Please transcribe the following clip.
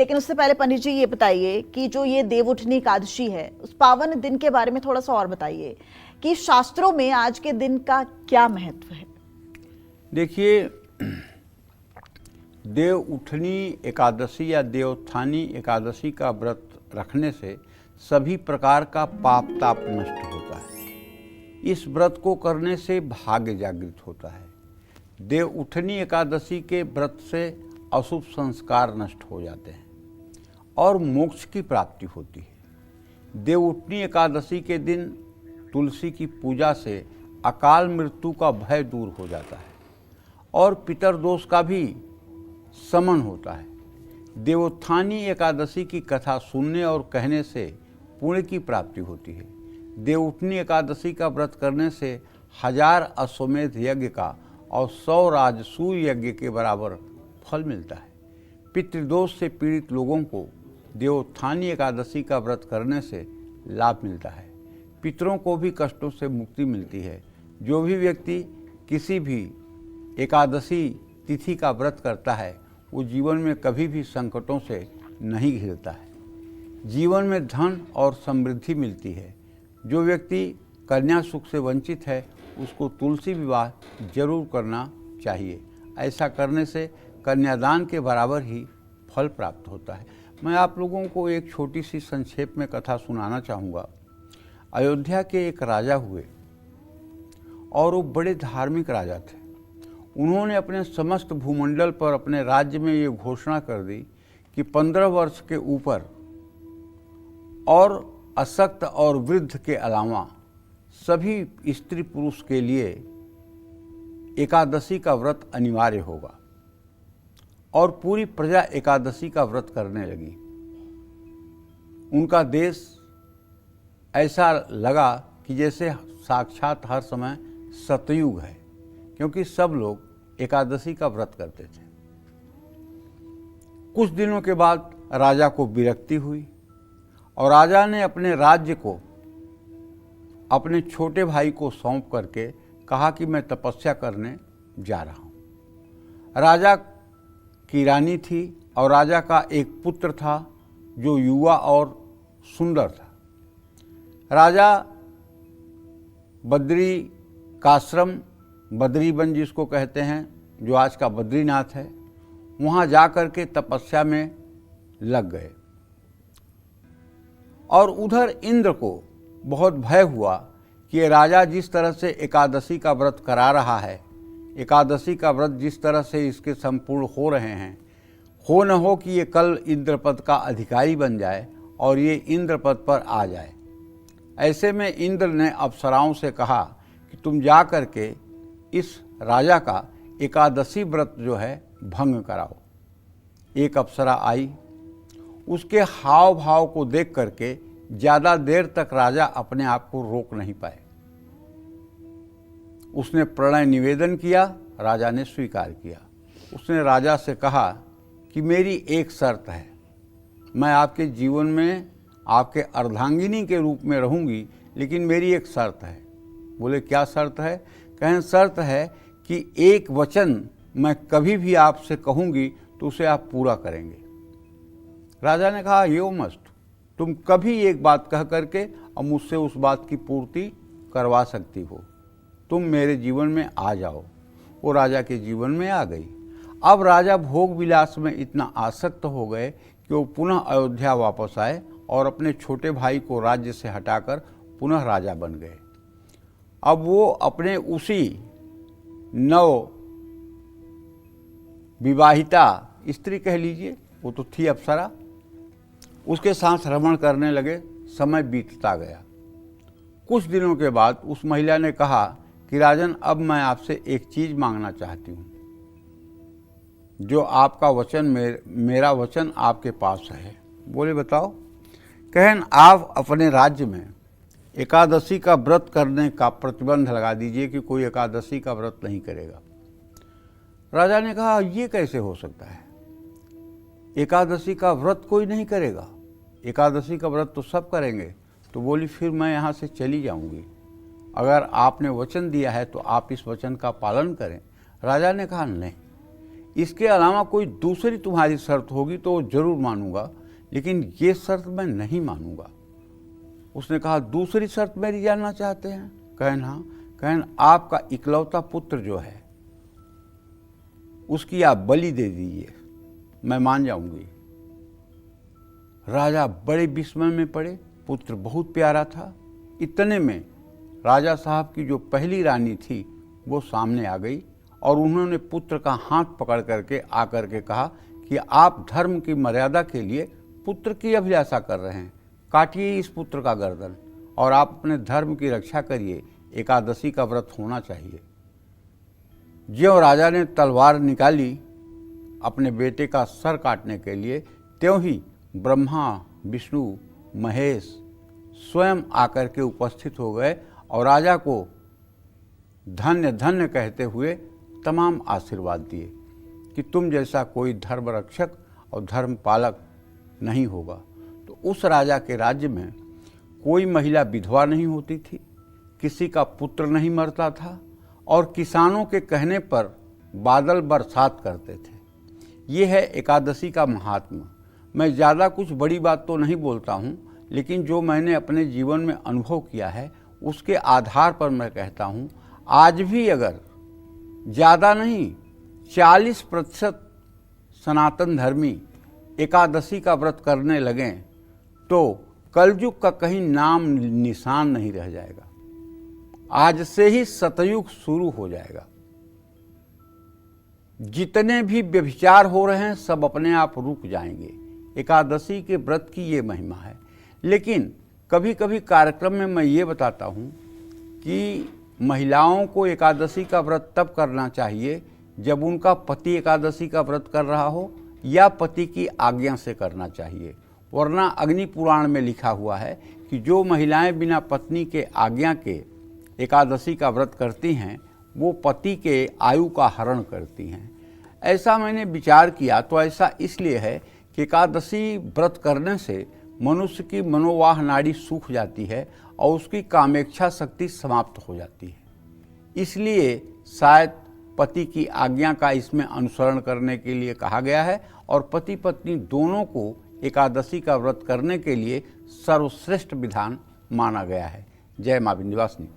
लेकिन उससे पहले पंडित जी ये बताइए कि जो ये देवउठनी एकादशी है, उस पावन दिन के बारे में थोड़ा सा और बताइए कि शास्त्रों में आज के दिन का क्या महत्व है। देखिए, देवउठनी एकादशी या देवोत्थानी एकादशी का व्रत रखने से सभी प्रकार का पाप ताप नष्ट होता है। इस व्रत को करने से भाग्य जागृत होता है। देवउठनी एकादशी के व्रत से अशुभ संस्कार नष्ट हो जाते हैं और मोक्ष की प्राप्ति होती है। देवउठनी एकादशी के दिन तुलसी की पूजा से अकाल मृत्यु का भय दूर हो जाता है और पितरदोष का भी शमन होता है। देवोत्थानी एकादशी की कथा सुनने और कहने से पुण्य की प्राप्ति होती है। देवउठनी एकादशी का व्रत करने से 1000 अश्वमेध यज्ञ का और 100 राजसूय यज्ञ के बराबर फल मिलता है। पितृदोष से पीड़ित लोगों को देवोत्थानी एकादशी का व्रत करने से लाभ मिलता है। पितरों को भी कष्टों से मुक्ति मिलती है। जो भी व्यक्ति किसी भी एकादशी तिथि का व्रत करता है वो जीवन में कभी भी संकटों से नहीं घिरता है। जीवन में धन और समृद्धि मिलती है। जो व्यक्ति कन्या सुख से वंचित है उसको तुलसी विवाह जरूर करना चाहिए। ऐसा करने से कन्यादान के बराबर ही फल प्राप्त होता है। मैं आप लोगों को एक छोटी सी संक्षेप में कथा सुनाना चाहूँगा। अयोध्या के एक राजा हुए और वो बड़े धार्मिक राजा थे। उन्होंने अपने समस्त भूमंडल पर अपने राज्य में ये घोषणा कर दी कि 15 वर्ष के ऊपर और अशक्त और वृद्ध के अलावा सभी स्त्री पुरुष के लिए एकादशी का व्रत अनिवार्य होगा और पूरी प्रजा एकादशी का व्रत करने लगी। उनका देश ऐसा लगा कि जैसे साक्षात हर समय सतयुग है, क्योंकि सब लोग एकादशी का व्रत करते थे। कुछ दिनों के बाद राजा को विरक्ति हुई और राजा ने अपने राज्य को अपने छोटे भाई को सौंप करके कहा कि मैं तपस्या करने जा रहा हूँ। राजा की रानी थी और राजा का एक पुत्र था जो युवा और सुंदर था। राजा बद्री काश्रम, बद्रीवन जिसको कहते हैं, जो आज का बद्रीनाथ है, वहाँ जा कर के तपस्या में लग गए। और उधर इंद्र को बहुत भय हुआ कि ये राजा जिस तरह से एकादशी का व्रत करा रहा है, एकादशी का व्रत जिस तरह से इसके संपूर्ण हो रहे हैं, हो न हो कि ये कल इंद्रपद का अधिकारी बन जाए और ये इंद्रपद पर आ जाए। ऐसे में इंद्र ने अप्सराओं से कहा कि तुम जा कर के इस राजा का एकादशी व्रत जो है भंग कराओ। एक अप्सरा आई। उसके हाव भाव को देख करके ज़्यादा देर तक राजा अपने आप को रोक नहीं पाए। उसने प्रणय निवेदन किया, राजा ने स्वीकार किया। उसने राजा से कहा कि मेरी एक शर्त है, मैं आपके जीवन में आपके अर्धांगिनी के रूप में रहूंगी, लेकिन मेरी एक शर्त है। बोले क्या शर्त है? कहें शर्त है कि एक वचन मैं कभी भी आपसे कहूंगी तो उसे आप पूरा करेंगे। राजा ने कहा यो मस्त, तुम कभी एक बात कह करके और मुझसे उस बात की पूर्ति करवा सकती हो, तुम मेरे जीवन में आ जाओ। वो राजा के जीवन में आ गई। अब राजा भोग विलास में इतना आसक्त हो गए कि वो पुनः अयोध्या वापस आए और अपने छोटे भाई को राज्य से हटाकर पुनः राजा बन गए। अब वो अपने उसी नव विवाहिता स्त्री कह लीजिए, वो तो थी अप्सरा, उसके साथ रमण करने लगे। समय बीतता गया। कुछ दिनों के बाद उस महिला ने कहा कि राजन, अब मैं आपसे एक चीज़ मांगना चाहती हूँ। जो आपका वचन मेरा वचन आपके पास है। बोले बताओ। कहें आप अपने राज्य में एकादशी का व्रत करने का प्रतिबंध लगा दीजिए कि कोई एकादशी का व्रत नहीं करेगा। राजा ने कहा ये कैसे हो सकता है, एकादशी का व्रत कोई नहीं करेगा, एकादशी का व्रत तो सब करेंगे। तो बोली फिर मैं यहाँ से चली जाऊँगी, अगर आपने वचन दिया है तो आप इस वचन का पालन करें। राजा ने कहा नहीं, इसके अलावा कोई दूसरी तुम्हारी शर्त होगी तो जरूर मानूंगा, लेकिन ये शर्त मैं नहीं मानूंगा। उसने कहा, दूसरी शर्त मेरी जानना चाहते हैं? कहन हाँ। कहन, आपका इकलौता पुत्र जो है उसकी आप बलि दे दीजिए, मैं मान जाऊंगी। राजा बड़े विस्मय में पड़े, पुत्र बहुत प्यारा था। इतने में राजा साहब की जो पहली रानी थी वो सामने आ गई और उन्होंने पुत्र का हाथ पकड़ करके आकर के कहा कि आप धर्म की मर्यादा के लिए पुत्र की अभिलाषा कर रहे हैं, काटिए इस पुत्र का गर्दन और आप अपने धर्म की रक्षा करिए, एकादशी का व्रत होना चाहिए। ज्यों राजा ने तलवार निकाली अपने बेटे का सर काटने के लिए, त्यों ही ब्रह्मा, विष्णु, महेश स्वयं आकर के उपस्थित हो गए और राजा को धन्य धन्य कहते हुए तमाम आशीर्वाद दिए कि तुम जैसा कोई धर्म रक्षक और धर्म पालक नहीं होगा। तो उस राजा के राज्य में कोई महिला विधवा नहीं होती थी, किसी का पुत्र नहीं मरता था और किसानों के कहने पर बादल बरसात करते थे। ये है एकादशी का महात्मा। मैं ज़्यादा कुछ बड़ी बात तो नहीं बोलता हूँ, लेकिन जो मैंने अपने जीवन में अनुभव किया है उसके आधार पर मैं कहता हूँ, आज भी अगर ज़्यादा नहीं 40% सनातन धर्मी एकादशी का व्रत करने लगें तो कलयुग का कहीं नाम निशान नहीं रह जाएगा। आज से ही सतयुग शुरू हो जाएगा। जितने भी व्यभिचार हो रहे हैं सब अपने आप रुक जाएंगे। एकादशी के व्रत की ये महिमा है। लेकिन कभी कभी कार्यक्रम में मैं ये बताता हूँ कि महिलाओं को एकादशी का व्रत तब करना चाहिए जब उनका पति एकादशी का व्रत कर रहा हो या पति की आज्ञा से करना चाहिए, वरना अग्नि पुराण में लिखा हुआ है कि जो महिलाएं बिना पत्नी के आज्ञा के एकादशी का व्रत करती हैं वो पति के आयु का हरण करती हैं। ऐसा मैंने विचार किया तो ऐसा इसलिए है कि एकादशी व्रत करने से मनुष्य की मनोवाह नाड़ी सूख जाती है और उसकी कामेच्छा शक्ति समाप्त हो जाती है। इसलिए शायद पति की आज्ञा का इसमें अनुसरण करने के लिए कहा गया है और पति पत्नी दोनों को एकादशी का व्रत करने के लिए सर्वश्रेष्ठ विधान माना गया है। जय मां विंध्यवासिनी।